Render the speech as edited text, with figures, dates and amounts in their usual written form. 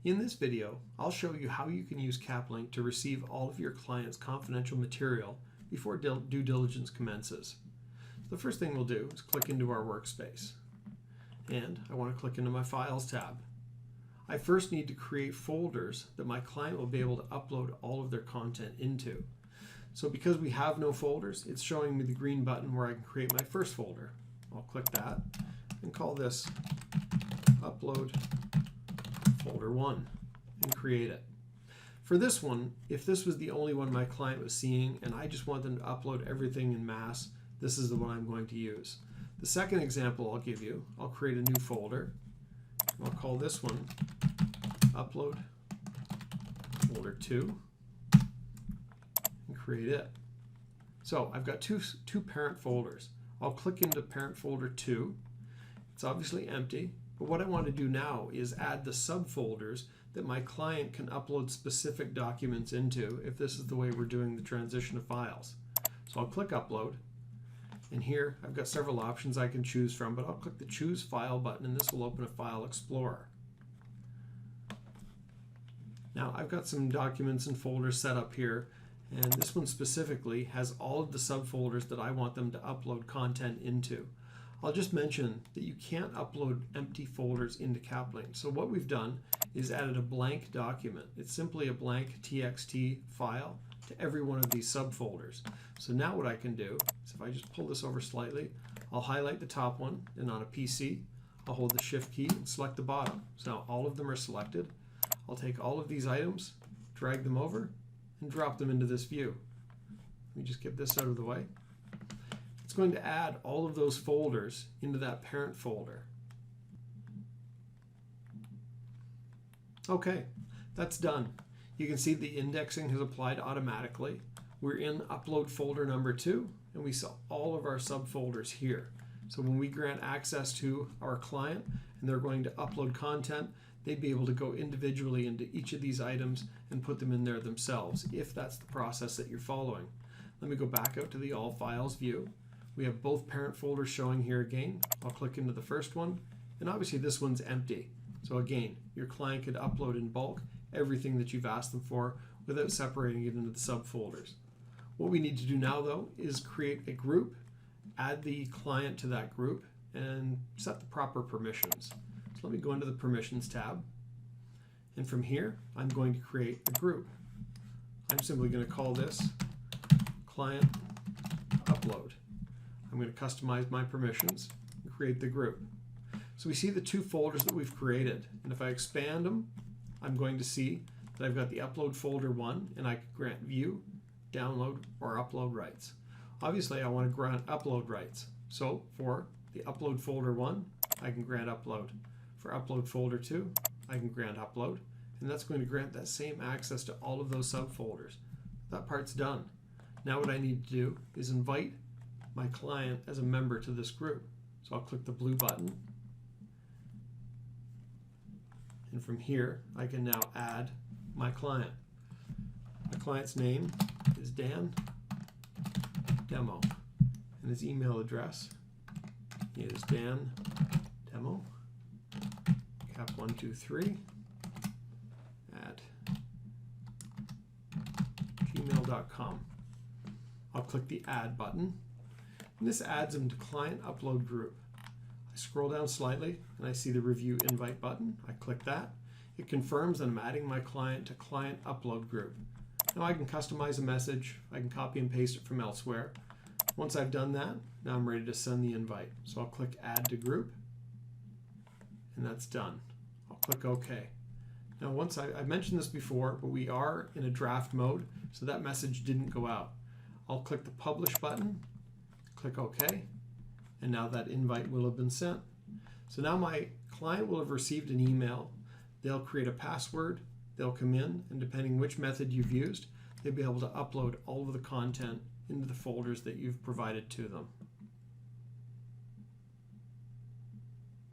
In this video, I'll show you how you can use Caplinked to receive all of your client's confidential material before due diligence commences. The first thing we'll do is click into our workspace. And I want to click into my Files tab. I first need to create folders that my client will be able to upload all of their content into. So because we have no folders, it's showing me the green button where I can create my first folder. I'll click that and call this Upload Folder 1 and create it. For this one, if this was the only one my client was seeing and I just want them to upload everything in mass, this is the one I'm going to use. The second example I'll give you, I'll create a new folder. I'll call this one Upload Folder 2 and create it. So I've got two parent folders. I'll click into parent folder 2. It's obviously empty, but what I want to do now is add the subfolders that my client can upload specific documents into if this is the way we're doing the transition of files. So I'll click Upload, and here I've got several options I can choose from, but I'll click the Choose File button and this will open a File Explorer. Now I've got some documents and folders set up here, and this one specifically has all of the subfolders that I want them to upload content into. I'll just mention that you can't upload empty folders into Caplinked. So what we've done is added a blank document. It's simply a blank TXT file to every one of these subfolders. So now what I can do is if I just pull this over slightly, I'll highlight the top one, and on a PC, I'll hold the Shift key and select the bottom. So now all of them are selected. I'll take all of these items, drag them over, and drop them into this view. Let me just get this out of the way. It's going to add all of those folders into that parent folder. Okay, that's done. You can see the indexing has applied automatically. We're in upload folder number 2, and we saw all of our subfolders here. So when we grant access to our client and they're going to upload content, they'd be able to go individually into each of these items and put them in there themselves, if that's the process that you're following. Let me go back out to the All Files view. We have both parent folders showing here again. I'll click into the first one, and obviously this one's empty. So again, your client could upload in bulk everything that you've asked them for without separating it into the subfolders. What we need to do now though is create a group, add the client to that group, and set the proper permissions. So let me go into the Permissions tab, and from here I'm going to create a group. I'm simply going to call this Client Upload. I'm going to customize my permissions and create the group. So we see the two folders that we've created, and if I expand them, I'm going to see that I've got the Upload Folder 1, and I can grant view, download, or upload rights. Obviously I want to grant upload rights. So for the Upload Folder 1, I can grant upload. For Upload Folder 2, I can grant upload, and that's going to grant that same access to all of those subfolders. That part's done. Now what I need to do is invite my client as a member to this group. So I'll click the blue button, and from here I can now add my client. My client's name is Dan Demo, and his email address is dandemo cap123 at gmail.com. I'll click the Add button, and this adds him to Client Upload Group. I scroll down slightly and I see the Review Invite button. I click that. It confirms that I'm adding my client to Client Upload Group. Now I can customize a message. I can copy and paste it from elsewhere. Once I've done that, now I'm ready to send the invite. So I'll click Add to Group, and that's done. I'll click OK. Now once I mentioned this before, but we are in a draft mode, so that message didn't go out. I'll click the Publish button, click OK, and now that invite will have been sent. So now my client will have received an email. They'll create a password, they'll come in, and depending which method you've used, they'll be able to upload all of the content into the folders that you've provided to them.